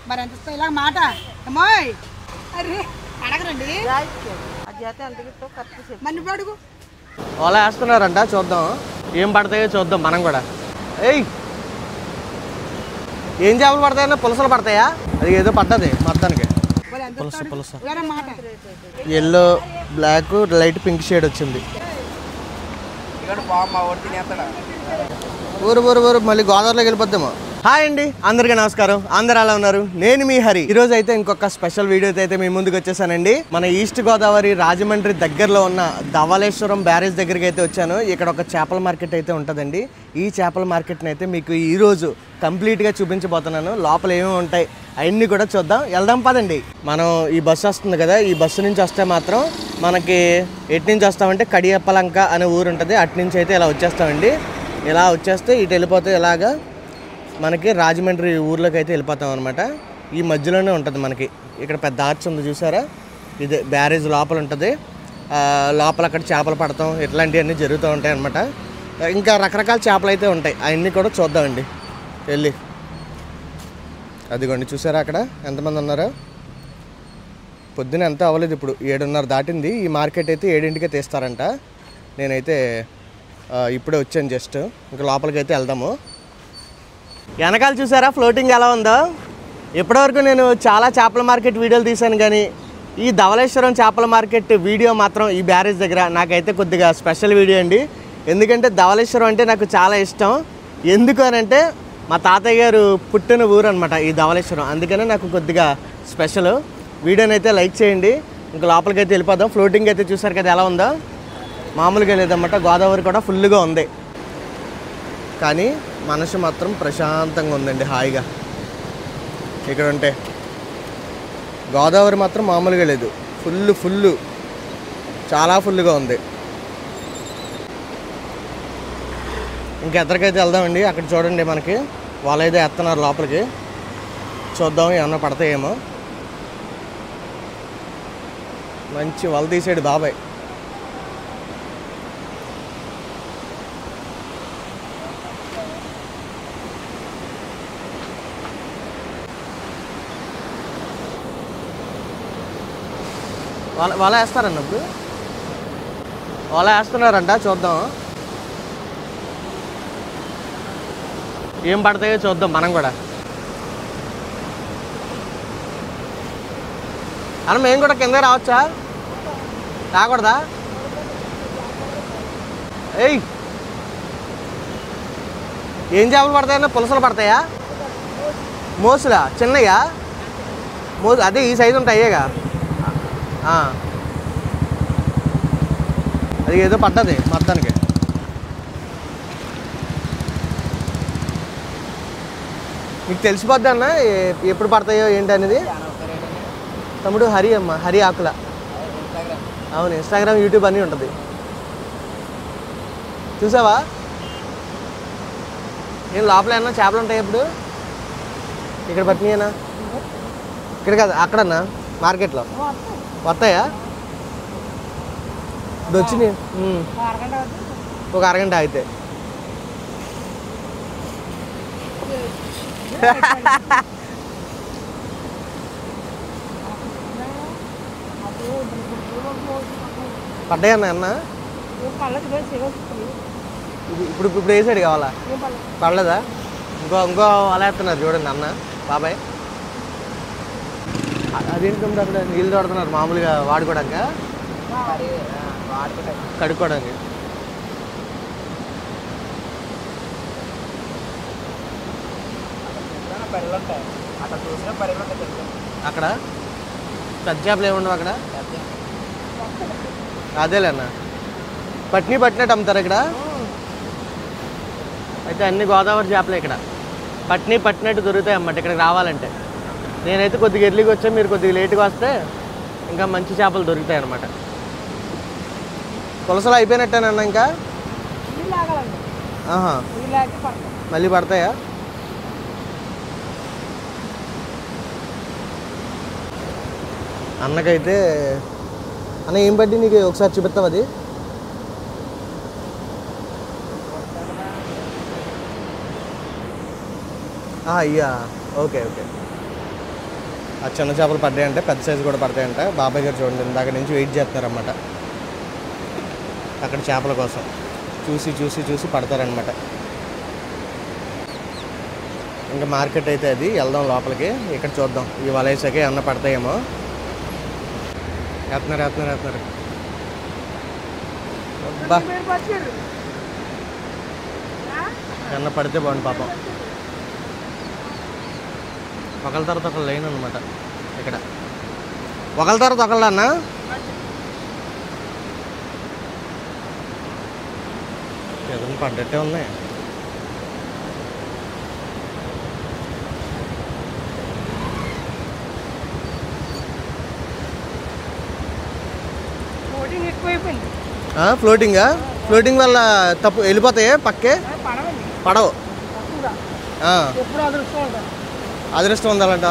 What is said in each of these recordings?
మరి ఎంత ఇస్తా ఇలా మాట అమ్మాయి అరే అడగరండి మన అడుగు అలా వేస్తున్నారంట చూద్దాం ఏం పడతాయో చూద్దాం మనం కూడా. ఏయ్ ఏం చేపలు పడతాయన్నా పులసలు పడతాయా? అది ఏదో పడ్డది మొత్తానికి పులస పులస. Yellow black light pink shade వచ్చింది. ఊరు ఊరు ఊరు మళ్ళీ గోదావరిలోకి వెళ్ళిపోద్దామో. హాయ్ అండి, అందరికీ నమస్కారం. అందరు ఎలా ఉన్నారు? నేను మీ హరి. ఈరోజు అయితే ఇంకొక స్పెషల్ వీడియోతో అయితే మీ ముందుకు వచ్చేసానండి. మన ఈస్ట్ గోదావరి రాజమండ్రి దగ్గరలో ఉన్న ధవళేశ్వరం బ్యారేజ్ దగ్గరికి అయితే వచ్చాను. ఇక్కడ ఒక చేపల మార్కెట్ అయితే ఉంటుందండి. ఈ చేపల మార్కెట్ని అయితే మీకు ఈరోజు కంప్లీట్గా చూపించబోతున్నాను. లోపల ఏమేమి ఉంటాయి అవన్నీ కూడా చూద్దాం. వెళ్దాం పదండి. మనం ఈ బస్సు వస్తుంది కదా, ఈ బస్సు నుంచి వస్తే మాత్రం మనకి ఎటు నుంచి వస్తామంటే కడియప్పలంక అనే ఊరు ఉంటుంది. అటు నుంచి అయితే ఇలా వచ్చేస్తామండి. ఇలా వచ్చేస్తే ఇటు వెళ్ళిపోతే ఇలాగా మనకి రాజమండ్రి ఊర్లోకి అయితే వెళ్ళిపోతాం అనమాట. ఈ మధ్యలోనే ఉంటుంది మనకి. ఇక్కడ పెద్ద ఆర్చ్ ఉంది చూసారా, ఇది బ్యారేజ్ లోపల ఉంటుంది. లోపల అక్కడ చేపలు పడతాం, ఇట్లాంటివన్నీ జరుగుతూ ఉంటాయి అనమాట. ఇంకా రకరకాల చేపలు అయితే ఉంటాయి, అవన్నీ కూడా చూద్దామండి వెళ్ళి. అదిగోండి చూసారా అక్కడ ఎంతమంది ఉన్నారో. పొద్దున ఎంత అవ్వలేదు, ఇప్పుడు 7:30 దాటింది. ఈ మార్కెట్ అయితే 7ంటికే తీస్తారంట. నేనైతే ఇప్పుడే వచ్చాను జస్ట్. ఇంకా లోపలికి అయితే వెళ్దాము. వెనకాల చూసారా ఫ్లోటింగ్ ఎలా ఉందో. ఇప్పటివరకు నేను చాలా చేపల మార్కెట్ వీడియోలు తీశాను, కానీ ఈ ధవళేశ్వరం చేపల మార్కెట్ వీడియో మాత్రం ఈ బ్యారేజ్ దగ్గర నాకైతే కొద్దిగా స్పెషల్ వీడియో అండి. ఎందుకంటే ధవళేశ్వరం అంటే నాకు చాలా ఇష్టం. ఎందుకు అని అంటే మా తాతయ్య గారు పుట్టిన ఊరు అనమాట ఈ ధవళేశ్వరం. అందుకనే నాకు కొద్దిగా స్పెషల్. వీడియోని అయితే లైక్ చేయండి. ఇంకా లోపలికి అయితే వెళ్ళిపోదాం. ఫ్లోటింగ్ అయితే చూసారు కదా ఎలా ఉందో. మామూలుగా లేదన్నమాట, గోదావరి కూడా ఫుల్గా ఉంది. కానీ మనసు మాత్రం ప్రశాంతంగా ఉందండి, హాయిగా. ఇక్కడ ఉంటే గోదావరి మాత్రం మామూలుగా లేదు, ఫుల్ చాలా ఫుల్గా ఉంది. ఇంకెద్దరికైతే వెళ్దామండి. అక్కడ చూడండి మనకి వాళ్ళైతే ఎత్తన్నారు లోపలికి. చూద్దాం ఏమన్నా పడతాయేమో. మంచి వల తీసాడు బాబాయ్. వల వేస్తారన్నప్పుడు వల వేస్తున్నారంట, చూద్దాం ఏం పడతాయో చూద్దాం మనం కూడా. అన్న మేము కూడా కింద రావచ్చా? రాకూడదా? ఏయ్ ఏం చేపలు పడతాయన్నా? పులసలు పడతాయా? మోసులా? చిన్నయ్యా? అదే ఈ సైజు ఉంటాయేగా. అది ఏదో పడ్డది మొత్తానికి. మీకు తెలిసిపోద్ది అన్న ఎప్పుడు పడతాయో ఏంటి అనేది. తమ్ముడు హరి అమ్మ, హరి ఆకుల. అవును, ఇన్స్టాగ్రామ్ యూట్యూబ్ అన్నీ ఉంటుంది. చూసావా? ఏం లోపల ఏమన్నా చేపలు ఉంటాయి ఇప్పుడు? ఇక్కడ పట్టినాయనా? ఇక్కడ కాదు, అక్కడన్నా మార్కెట్లో వస్తాయా? ఇది వచ్చినాయి. ఒక అరగంట అయితే పడ్డాయన్నా అన్న? ఇప్పుడు వేసాడు కావాలా? పడలేదా? ఇంకో అలా వేస్తున్నారు చూడండి అన్న బాబాయ్. అదేంటి అక్కడ నీళ్ళు తోడుతున్నారు మామూలుగా వాడుకోవడానికి, కడుక్కోవడానికి. అక్కడ పెద్ద చేపలు ఏముండవు అక్కడ? అదేలే అన్న, పట్టినట్టు అమ్ముతారు ఇక్కడ. అయితే అన్ని గోదావరి చేపలే ఇక్కడ. పట్టినట్టు దొరుకుతాయి అన్నమాట ఇక్కడికి రావాలంటే. నేనైతే కొద్దిగా ఎర్లీగా వచ్చా, మీరు కొద్దిగా లేట్గా వస్తే ఇంకా మంచి చేపలు దొరుకుతాయి అన్నమాట. పులసలు అయిపోయినట్టేనన్నా ఇంకా? మళ్ళీ పడతాయా? అన్నకైతే అన్న ఏం పట్టి నీకు ఒకసారి చూపిస్తావు అది? అయ్యా ఓకే ఓకే. ఆ చిన్న చేపలు పడ్డాయంటే పెద్ద సైజు కూడా పడతాయంట. బాబాయ్ గారు చూడండి ఇందాక నుంచి వెయిట్ చేస్తున్నారన్నమాట అక్కడ చేపల కోసం. చూసి చూసి చూసి పడతారనమాట. ఇంకా మార్కెట్ అయితే అది, వెళ్దాం లోపలికి. ఇక్కడ చూద్దాం ఈ వలేసాకి ఏమన్నా పడతాయేమో. వేస్తున్నారు అబ్బా, ఏమన్నా పడితే బాగుంది పాపం. ఒకళ్ళ తర్వాత ఒకళ్ళు లైన్ అనమాట ఇక్కడ. ఒకళ్ళ తర్వాత ఒకళ్ళు అన్న ఏదైనా పడ్డట్టే ఉన్నాయి. ఫ్లోటింగా? ఫ్లోటింగ్ వల్ల తప్పు వెళ్ళిపోతాయి పక్కే పడవు. అదృష్టం ఉండాలంట.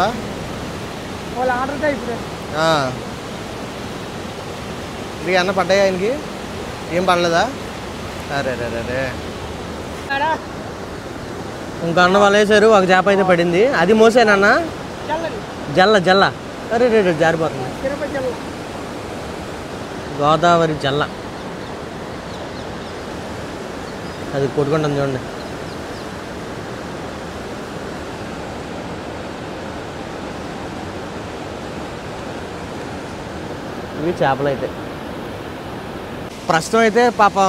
ఇది అన్న పడ్డాయా ఆయనకి? ఏం పడలేదా? అరే ఇంకో అన్న వాళ్ళు వేసారు, ఒక చేప అయితే పడింది. అది మోసేనన్న జల్ల. అరే జారిపోతుంది. గోదావరి జల్ల అది కొట్టుకుంటుంది చూడండి. ఇవి చేపలు అయితే ప్రస్తుతం అయితే పాపం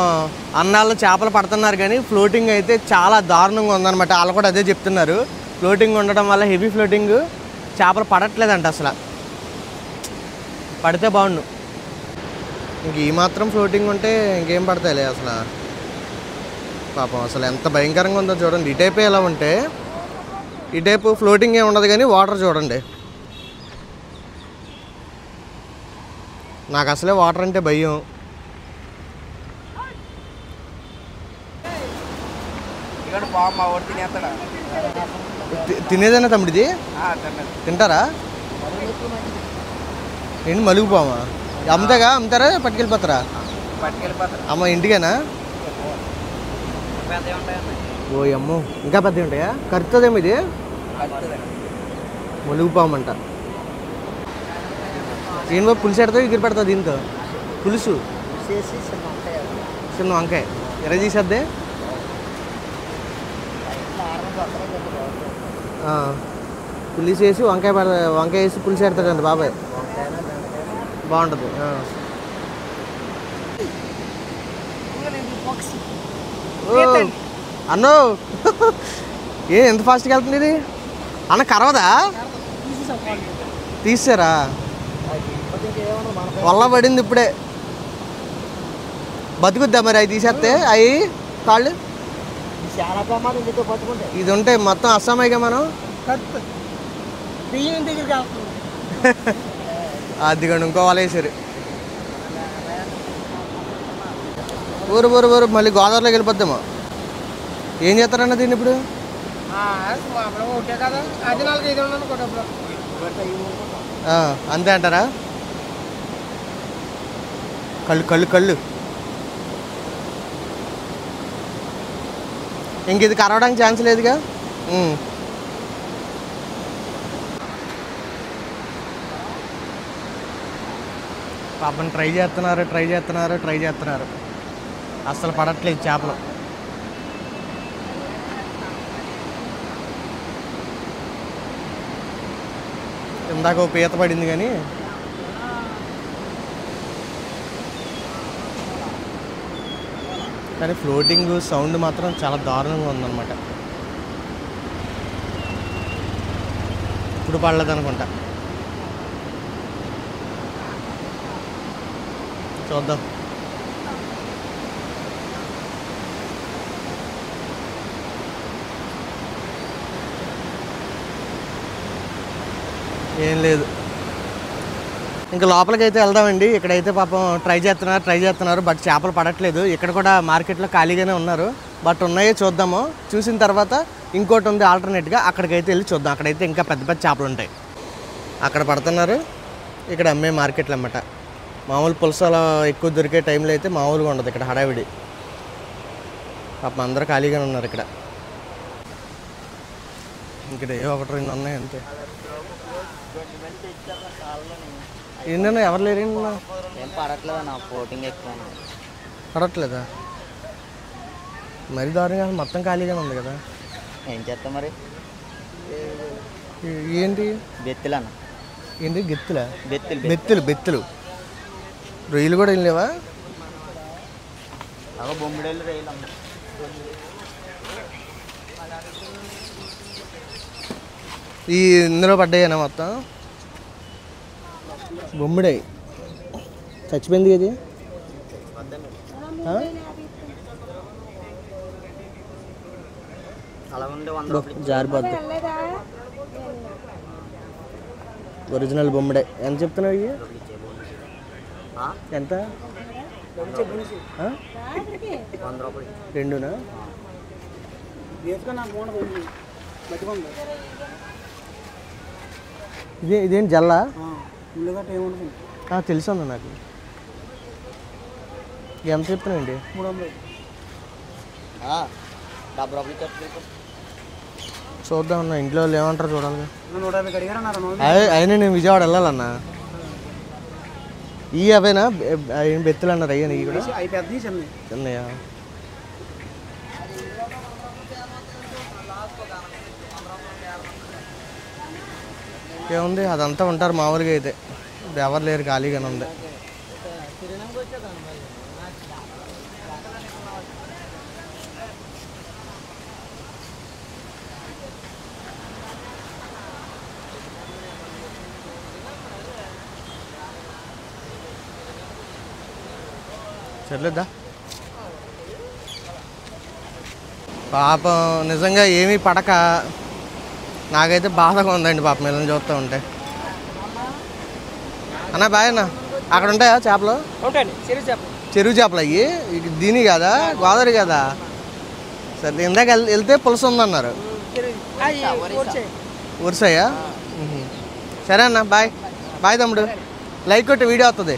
అన్నాళ్ళు చేపలు పడుతున్నారు, కానీ ఫ్లోటింగ్ అయితే చాలా దారుణంగా ఉందన్నమాట. వాళ్ళు కూడా అదే చెప్తున్నారు. ఫ్లోటింగ్ ఉండడం వల్ల హెవీ ఫ్లోటింగ్ చేపలు పడట్లేదంట. అసలు పడితే బాగుండు. ఇంక ఈ మాత్రం ఫ్లోటింగ్ ఉంటే ఇంకేం పడతాయిలే అసలు. పాపం అసలు ఎంత భయంకరంగా ఉందో చూడండి. ఈ టైపే ఎలా ఉంటే ఈ టైపు ఫ్లోటింగ్ ఏమి ఉండదు, కానీ వాటర్ చూడండి. నాకు అసలే వాటర్ అంటే భయం. తినేదేనా తమ్ముడిది? తింటారా? ఏంటి మలుగుపోమా? అమ్ముతారా పట్టుకెళ్ళిపోతారా? అమ్మ ఇంటికేనా? ఓ అమ్మో, ఇంకా పెద్ద ఉంటాయా? కరుతుందేమో ఇది. మలుగుపోమంట. ఏం బాబు పులుసు పెడతావు, ఎగిరి పెడతావు? దీంతో పులుసు చిన్న వంకాయ ఎర్ర తీసేద్దే. పులుసు వేసి వంకాయ వేసి పులుసు పెడతాడండి బాబాయ్, బాగుంటుంది. అన్నో ఎంత ఫాస్ట్గా వెళ్తుంది ఇది అన్న? కరవదా? తీసారా? వల్ల పడింది ఇప్పుడే. బతుకుద్దా మరి అవి తీసేస్తే? అవి కాళ్ళు ఇది ఉంటే మొత్తం అస్సామైగా మనం. అదిగండి ఇంకో వాళ్ళు వేసారు. ఊరు మళ్ళీ గోదావరిలోకి వెళ్ళిపోద్దామో. ఏం చేస్తారన్న దీన్ని ఇప్పుడు? అంతే అంటారా? కళ్ళు ఇంక ఇది కరవడానికి ఛాన్స్ లేదుగా. పాపం ట్రై చేస్తున్నారు. అస్సలు పడట్లేదు చేపలు. ఇందాక ఒక పీత పడింది, కానీ ఫ్లోటింగ్ సౌండ్ మాత్రం చాలా దారుణంగా ఉందన్నమాట. ఇప్పుడు పడలేదు అనుకుంటా, చూద్దాం. ఏం లేదు, ఇంకా లోపలికి అయితే వెళ్దామండి. ఇక్కడైతే పాపం ట్రై చేస్తున్నారు బట్ చేపలు పడట్లేదు. ఇక్కడ కూడా మార్కెట్లో ఖాళీగానే ఉన్నారు, బట్ ఉన్నాయో చూద్దాము. చూసిన తర్వాత ఇంకోటి ఉంది ఆల్టర్నేట్గా, అక్కడికైతే వెళ్ళి చూద్దాం. అక్కడైతే ఇంకా పెద్ద పెద్ద చేపలు ఉంటాయి. అక్కడ పడుతున్నారు, ఇక్కడ అమ్మే మార్కెట్లు అన్నమాట. మామూలు పులసలు ఎక్కువ దొరికే టైంలో అయితే మామూలుగా ఉండదు ఇక్కడ హడావిడి. పాపం అందరూ ఖాళీగానే ఉన్నారు ఇక్కడ. ఇక్కడ ఏ ఒకటి రెండు ఉన్నాయి అంతే. ఏంటన్నా ఎవరు లేరు ఏం పడట్లేదు నా పోటింగ్ ఎక్కువ పడట్లేదా? మరి దారుణంగా మొత్తం ఖాళీగానే ఉంది కదా. ఏం చేస్తాం మరి? ఏంటి బెత్తులు అన్న. ఏంటి గెత్తులా? బెత్తులు బెత్తులు బెత్తులు రొయ్యలు కూడా ఏం లేవా? బొమ్మిడేళ్ళు రొయ్యలు అన్న. ఈ ఇందులో పడ్డాయనా మొత్తం? బొమ్మిడాయి చచ్చిపోయింది ఇది. అలా ఉండే 100 రూపాయలు జారిపోద్ది. ఒరిజినల్ బొమ్మిడాయి. ఎంత చెప్తున్నావు ఇవి? ఎంత? 100 రూపాయలు. రెండునా? ఇదేంటి జల్లా? తెలుసు అన్న నాకు. ఎంత చెప్తున్నాండి? 70 రూపాయలు చెప్పు. చూద్దాం అన్న, ఇంట్లో వాళ్ళు ఏమంటారు చూడాలి. అయినా నేను విజయవాడ వెళ్ళాలన్నా. ఈ అవేనా బెత్తులు అన్నారు? అయ్యా ఇవి కూడా చిన్నయ్యా? ఏముంది, అదంతా ఉంటారు మామూలుగా. అయితే ఎవరు లేరు, ఖాళీగానే ఉంది. సర్లేదా పాపం, నిజంగా ఏమీ పడక నాకైతే బాధగా ఉందండి పాపం వీళ్ళని చూస్తూ ఉంటే. అన్నా బాయ్ అన్న, అక్కడ ఉంటాయా చేపలు? చెరువు చేపలు అయ్యి దీని కదా, గోదావరి కదా? సరే, ఇందాక వెళ్తే పులుసు ఉందన్నారు. ఉరిసాయా? సరే అన్న, బాయ్ బాయ్ తమ్ముడు. లైక్ కొట్టి వీడియో వస్తుంది.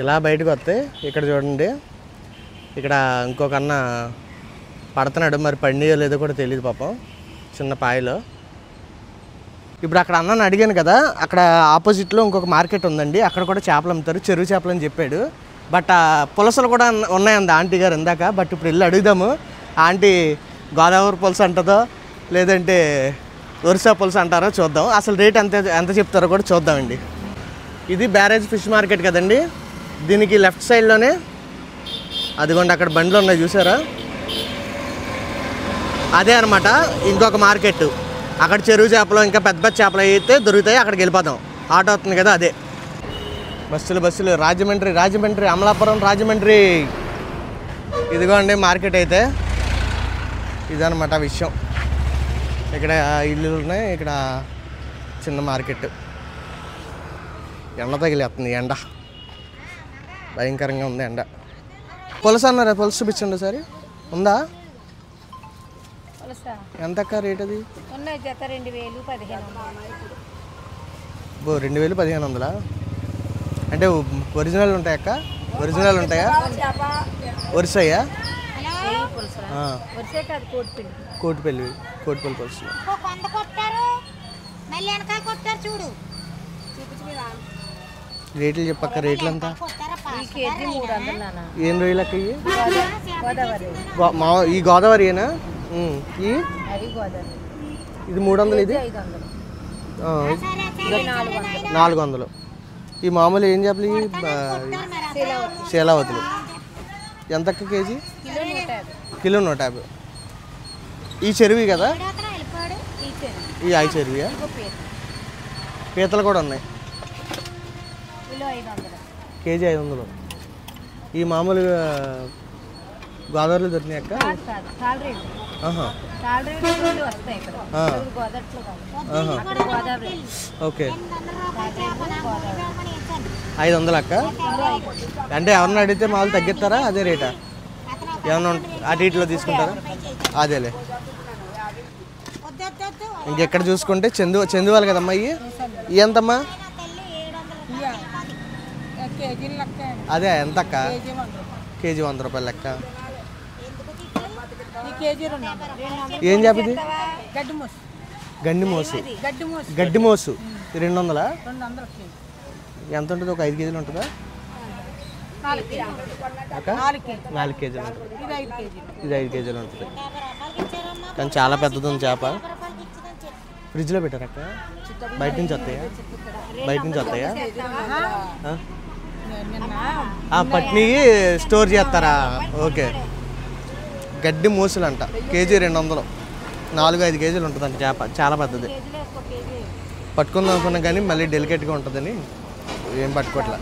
ఇలా బయటకు వస్తే ఇక్కడ చూడండి, ఇక్కడ ఇంకొక అన్న పడుతున్నాడు. మరి పండియో లేదో కూడా తెలియదు పాపం, చిన్న పాయలో. ఇప్పుడు అక్కడ అన్నని అడిగాను కదా, అక్కడ ఆపోజిట్లో ఇంకొక మార్కెట్ ఉందండి, అక్కడ కూడా చేపలు అమ్ముతారు, చెరువు చేపలు అని చెప్పాడు. బట్ పులసలు కూడా ఉన్నాయండి ఆంటీ గారు ఇందాక. బట్ ఇప్పుడు వెళ్ళి అడుగుదాము, ఆంటీ గోదావరి పులస అంటుందో లేదంటే ఒరిస్సా పులస అంటారో చూద్దాం. అసలు రేట్ ఎంత చెప్తారో కూడా చూద్దామండి. ఇది బ్యారేజ్ ఫిష్ మార్కెట్ కదండి. దీనికి లెఫ్ట్ సైడ్లోనే అదిగోండి అక్కడ బండ్లు ఉన్నాయి చూసారా, అదే అనమాట ఇంకొక మార్కెట్. అక్కడ చెరువు చేపలు ఇంకా పెద్ద పెద్ద చేపలు అయితే దొరుకుతాయి, అక్కడికి వెళ్ళిపోదాం. ఆటో వస్తుంది కదా అదే. బస్సులు రాజమండ్రి అమలాపురం రాజమండ్రి. ఇదిగోండి మార్కెట్ అయితే ఇదనమాట విషయం. ఇక్కడ ఇల్లులు ఉన్నాయి, ఇక్కడ చిన్న మార్కెట్. ఎండ తగిలేస్తుంది, ఎండ భయంకరంగా ఉంది ఎండ. పులస అన్నారా? పులస చూపించండి సరే. ఉందా? ఎంత అక్క రేట్ అది? 2,000-1,500. అంటే ఒరిజినల్ ఉంటాయి అక్క? ఒరిజినల్ ఉంటాయా? ఒరిసాయా? కోటిపల్లి పులుసు. రేట్లు చెప్పక్క, రేట్లు ఎంత? ఏం రొయ్యలు అక్క ఇవి? ఈ గోదావరినా? ఇది 300, ఇది 400. ఈ మామూలు ఏం చేపలు? శీలావతులు ఎంత అక్క కేజీ? కిలో 150. ఈ చెరువి కదా? ఈ ఐ చెరువియా? పీతలు కూడా ఉన్నాయి, కేజీ 500. ఈ మామూలుగా గోదావరిలో దొరికినాయి అక్క? 500 అక్క. అంటే ఎవరన్నా అడిగితే మామూలు తగ్గిస్తారా? అదే రేటా? ఏమన్నా అటు ఇట్లో తీసుకుంటారా? అదేలే. ఇంకెక్కడ చూసుకుంటే చందువాలి కదమ్మా. ఇవి ఎంతమ్మా? అదే ఎంత అక్క? కేజీ 100 రూపాయలు లెక్క. ఏం చేప ఇది? గండి మోసు గడ్డి మోసు గడ్డి మోసు 200 200 ఎంత ఉంటుంది? ఒక 5 కేజీలు ఉంటుందా? 4 కేజీలు అక్క 4 కేజీలు ఉంటుంది. ఇది 5 కేజీలు ఇది 5 కేజీలు ఉంటుంది. కానీ చాలా పెద్దది ఉంది చేప. ఫ్రిడ్జ్లో పెట్టారక్క? బయట నుంచి వస్తాయా? బయట నుంచి వస్తాయా? పట్నీ స్టోర్ చేస్తారా? ఓకే. గడ్డి మూసలు అంట, కేజీ 200. 4-5 కేజీలు ఉంటుందంట చేప, చాలా పెద్దది. పట్టుకుందాం అనుకున్నాం కానీ మళ్ళీ డెలికేట్గా ఉంటుందని ఏం పట్టుకోవట్లే.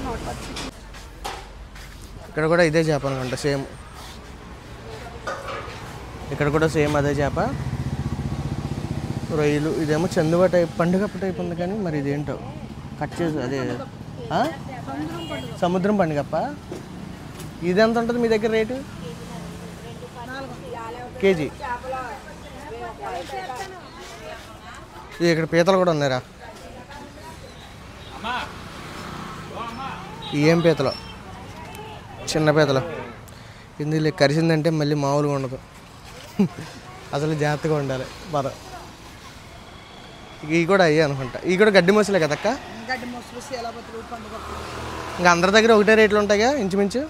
ఇక్కడ కూడా ఇదే చేప అనుకుంటా, సేమ్. ఇక్కడ కూడా సేమ్ అదే చేప. రొయ్యలు. ఇదేమో చందువ టైప్, పండుగ టైప్ ఉంది కానీ మరి ఇదేంటో కట్ చేసి అదే సముద్రం పండుగప్ప. ఇది ఎంత ఉంటుంది మీ దగ్గర రేటు? కేజీ. ఇది ఇక్కడ పీతలు కూడా ఉన్నారా? ఏం పీతలు? చిన్న పీతలు. ఇందులో కరిసిందంటే మళ్ళీ మామూలుగా ఉండదు. అసలు జాగ్రత్తగా ఉండాలి మనం. ఇవి కూడా అయ్యే అనుకుంటా. ఇవి కూడా గడ్డి మోసలే కదక్క? గడ్డి మోసులు శీలాపతులు పండుగ ఇంకా అందరి దగ్గర ఒకటే రేట్లు ఉంటాయిగా ఇంచుమించు?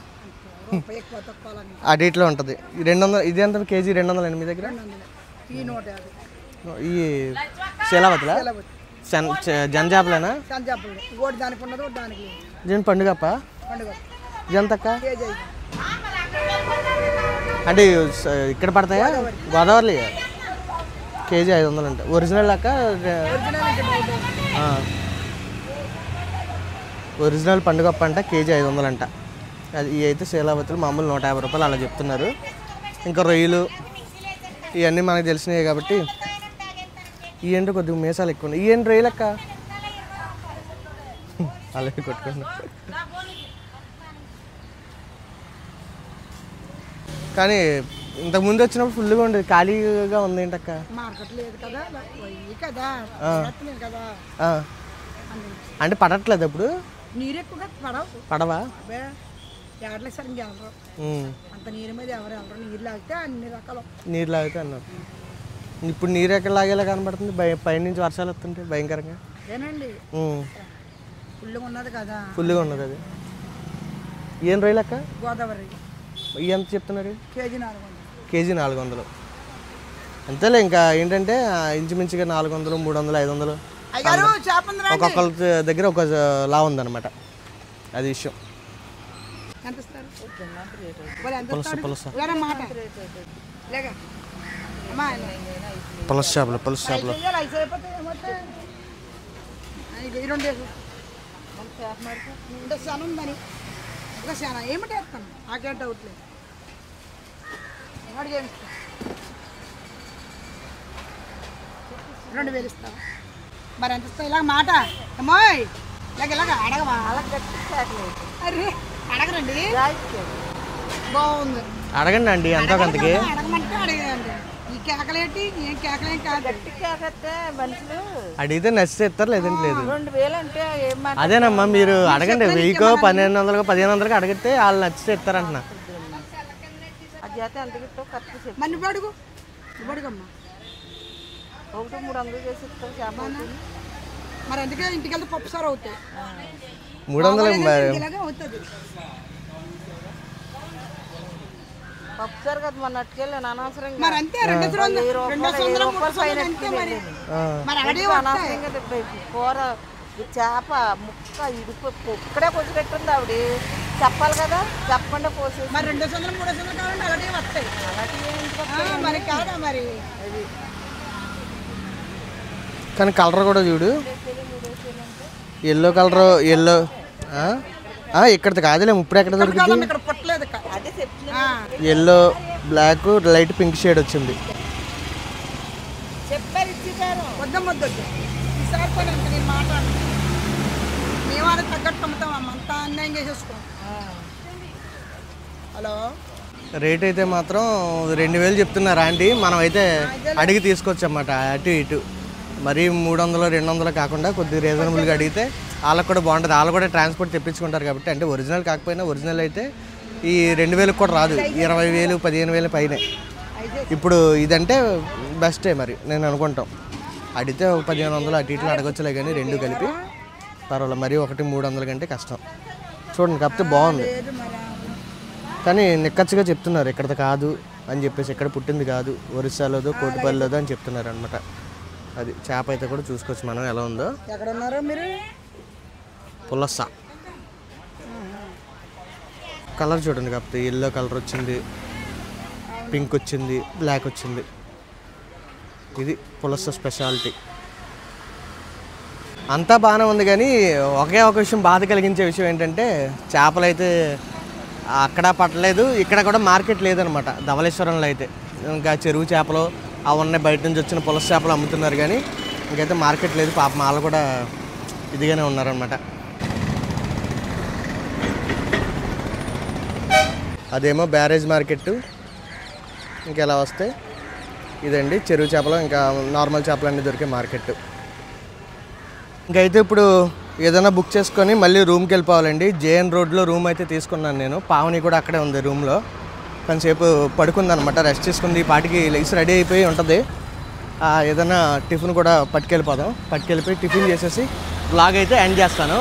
ఎక్కువ తక్కువ ఆ రేట్లో ఉంటుంది. 200. ఇది ఎంత కేజీ? 200 మీ దగ్గర? ఈ 150. ఈ శీలావతులా? జన చేపలేనా? సంజాపులు ఒకటి దానికి ఉన్నది, ఒకటి దానికి దీని పండుగప్ప. పండుగ ఇది ఎంతక్క? కేజీ అంటే ఇక్కడ పడతాయా? గోదావరి కేజీ 500 అంట. ఒరిజినల్ అక్క? ఒరిజినల్ పండుగప్ప అంట, కేజీ 500 అంట. అది ఇవి అయితే శీలావతులు మామూలు 150 రూపాయలు అలా చెప్తున్నారు. ఇంకా రొయ్యలు ఇవన్నీ మనకు తెలిసినాయి కాబట్టి. ఇవేంటో కొద్దిగా మీసాలు ఎక్కువ ఉన్నాయి. ఇవేంటి రొయ్యలు అక్క? అలాగే కొట్టుకున్నా. కానీ ఇంతకుముందు వచ్చినప్పుడు ఫుల్గా ఉండేది, ఖాళీగా ఉంది ఏంటక్క? మార్కెట్ లేదు కదా, అంటే పడట్లేదు ఇప్పుడు? నీరు ఎక్కువగా పడవా? ఏడలే సార్ ఇంకెళ్ళరు. అంత నీరు మీద ఎవరు వెళ్ళరు. నీరు లాగితే అన్ని రకాలు నీరు లాగితే అన్నారు. ఇప్పుడు నీరు ఎక్కడ లాగేలా కనబడుతుంది? పైనుంచి వర్షాలు వస్తుంటే భయంకరంగా. అదేనండి, ఫుల్గా ఉన్నది కదా. ఫుల్గా ఉన్నది అది. ఏం రొయ్యలు అక్క? గోదావరి. ఇవి ఎంత చెప్తున్నారు? కేజీ 400. కేజీ 400. అంతేలే. ఇంకా ఏంటంటే ఇంచుమించుగా 400, 300, 500 ఒక్కొక్కరి దగ్గర ఒక లా ఉందన్నమాట. అది విషయం. పులస పులస పులస చేపలు, పులస చేపలు. ఏమిటి వేస్తాను నాకేంట అవుట్లేదు. 2000 ఇస్తావా? మరి ఎంత ఇస్తావు? ఇలాగ మాట అమ్మాయి, ఇలాగ అడగవా? అరే అడగరండి, బాగుంది. అడగండి అండి ఎంతో కొంతకి. అడగమంటే అడిగండి. ఈ కేకలేంటి? ఏం కేకలేం కాదు. మనుషులు అడిగితే నచ్చితే ఇస్తారు, లేదంటే లేదు. 2000 అంటే అదేనమ్మా, మీరు అడగండి. 1000కో 1500కో 1500కో అడిగితే వాళ్ళు నచ్చితే ఇస్తారంటున్నా. మరి అడుగు, అడుగమ్మా. 300 చేసి ఇస్తాం. మరి అందుకే ఇంటికి వెళ్తే పప్పు సార్ అవుతాయి. 300 అవుతుంది పప్పు సార్ కదా మన అట్టుకెళ్ళాను అనవసరంగా. మరి అంతే, 200 కూర చేప ముక్క ఇడుపు ఇక్కడే కొంచెం పెట్టుంది ఆవిడ. చెప్పాలి కదా, చెప్పకుండా పోసేసి. మరి 200, 300 కావాలంటే అలాంటివి వస్తాయి. అలాంటివి మరి కాదా మరి. కానీ కలర్ కూడా చూడు, ఎల్లో కలర్. ఎల్లో ఇక్కడ కాదులే, ఇప్పుడు ఎక్కడ దొరుకుతుంది? Yellow, black, light pink shade వచ్చింది. చెప్పారు ఇచ్చారు. వద్దమ్మొద్దు, ఈసారి పని అంత నేను మాట్లాడు. మేము వాళ్ళకి తగ్గట్టు అమ్ముతాం, అంతా అన్యాయం చేసేసుకో. హలో, రేట్ అయితే మాత్రం 2000 చెప్తున్నారు ఆంటీ. మనం అయితే అడిగి తీసుకోవచ్చు అన్నమాట, అటు ఇటు. మరీ 300, 200 కాకుండా కొద్దిగా రీజనబుల్గా అడిగితే వాళ్ళకి కూడా బాగుంటుంది. వాళ్ళు కూడా ట్రాన్స్పోర్ట్ తెప్పించుకుంటారు కాబట్టి. అంటే ఒరిజినల్ కాకపోయినా, ఒరిజినల్ అయితే ఈ 2000 కూడా రాదు, 20,000, 15,000 పైనే. ఇప్పుడు ఇదంటే బెస్టే మరి నేను అనుకుంటాం. అడిగితే ఒక 1500 అటు ఇట్లు అడగొచ్చులే కానీ రెండు కలిపి పర్వాలేదు. మరీ 300 కంటే కష్టం. చూడండి కాకపోతే బాగుంది, లేదు మరి కానీ నిక్కచ్చిగా చెప్తున్నారు ఇక్కడది కాదు అని చెప్పేసి, ఇక్కడ పుట్టింది కాదు, ఒరిస్సాలోదో కోటిపల్లిలోదో అని చెప్తున్నారు అనమాట. అది చేప అయితే కూడా చూసుకోవచ్చు మనం ఎలా ఉందో. ఎక్కడ ఉన్నారో మీరు? పులస కలర్ చూడండి కాకపోతే ఎల్లో కలర్ వచ్చింది, పింక్ వచ్చింది, బ్లాక్ వచ్చింది. ఇది పులస స్పెషాలిటీ. అంతా బాగానే ఉంది కానీ ఒకే ఒక విషయం బాధ కలిగించే విషయం ఏంటంటే చేపలు అయితే అక్కడ పట్టలేదు, ఇక్కడ కూడా మార్కెట్ లేదనమాట ధవళేశ్వరంలో అయితే. ఇంకా చెరువు చేపలు అవి ఉన్నాయి, బయట నుంచి వచ్చిన పులస చేపలు అమ్ముతున్నారు కానీ ఇంకైతే మార్కెట్ లేదు. పాపం వాళ్ళు కూడా ఇదిగానే ఉన్నారనమాట. అదేమో బ్యారేజ్ మార్కెట్. ఇంకెలా వస్తే ఇదండి చెరువు చేపలు, ఇంకా నార్మల్ చేపలు అన్నీ దొరికే మార్కెట్. ఇంకైతే ఇప్పుడు ఏదైనా బుక్ చేసుకొని మళ్ళీ రూమ్కి వెళ్ళిపోవాలండి. జేఎన్ రోడ్లో రూమ్ అయితే తీసుకున్నాను నేను. పావని కూడా అక్కడే ఉంది రూమ్లో, కొంచెంసేపు పడుకుందనమాట, రెస్ట్ తీసుకుంది. ఈ పాటికి లెగ్స్ రెడీ అయిపోయి ఉంటుంది. ఏదైనా టిఫిన్ కూడా పట్టుకెళ్ళిపోదాం. పట్టుకెళ్ళిపోయి టిఫిన్ చేసేసి బ్లాగ్ అయితే ఎండ్ చేస్తాను.